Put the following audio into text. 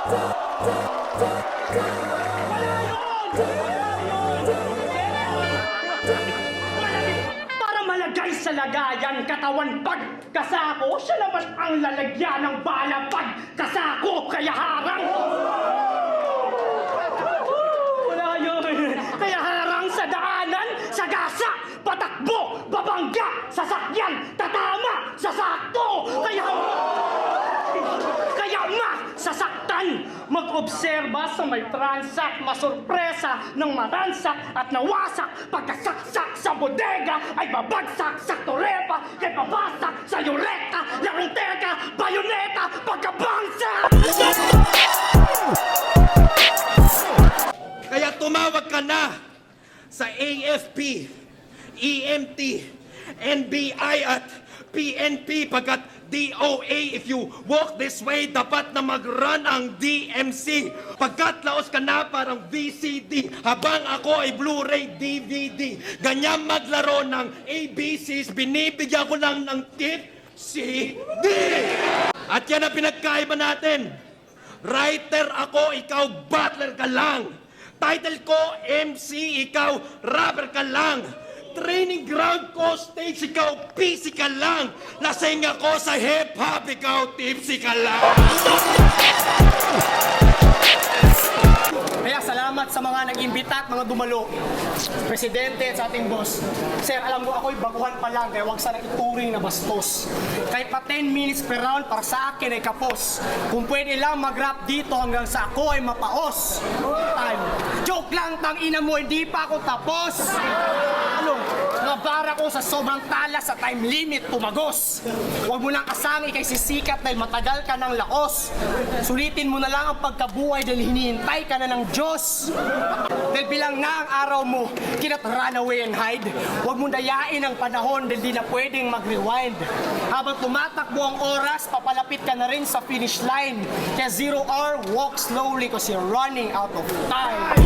Para malagay sa lagayan katawan pagkasako, siya naman ang lalagyan ng bala pagkasako, kaya harang. Wala yun. Kaya harang sa daanan, sa gasa, patakbo, babangga, sasakyan, tatama, sasakto. Kaya sasaktan, mag-obserba sa may transak, masurpresa ng maransak at nawasak, pagkasaksak sa bodega ay babagsak sa torepa, kay babasak sa yureka, laruteka, bayoneta, pagkabangsa! Kaya tumawag ka na sa AFP, EMT, NBI at PNP pagkat DOA, if you walk this way, dapat na mag-run ang DMC. Pagkat laos ka na parang VCD, habang ako ay Blu-ray DVD. Ganyan maglaro ng ABCs, binibigyan ko lang ng tip, CD. At yan ang pinagkaiba natin. Writer ako, ikaw butler ka lang. Title ko, MC, ikaw rapper ka lang. Training ground ko, stage, ikaw busy ka lang. Lasing ako sa hip-hop, ikaw tipsy ka lang. Kaya salamat sa mga nag-imbita at mga dumalo. Presidente at sa ating boss. Sir, alam mo ako'y baguhan pa lang kaya huwag sana ituring na bastos. Kahit pa 10 minutes per round para sa akin ay kapos. Kung pwede lang mag-rap dito hanggang sa ako ay mapaos. Time. Joke lang, tangina mo, hindi pa ako tapos. Ano? Nabara ko sa sobrang talas sa time limit tumagos. Huwag mo nang kasangi kay sisikat dahil matagal ka ng laos. Sulitin mo na lang ang pagkabuhay dahil hinihintay ka na ng Diyos. Dahil bilang na ang araw mo, cannot run away and hide. Huwag mong dayain ang panahon dahil di na pwedeng mag-rewind. Habang tumatakbo ang oras, papalapit ka na rin sa finish line. Kaya 0 hour, walk slowly cause you're running out of time.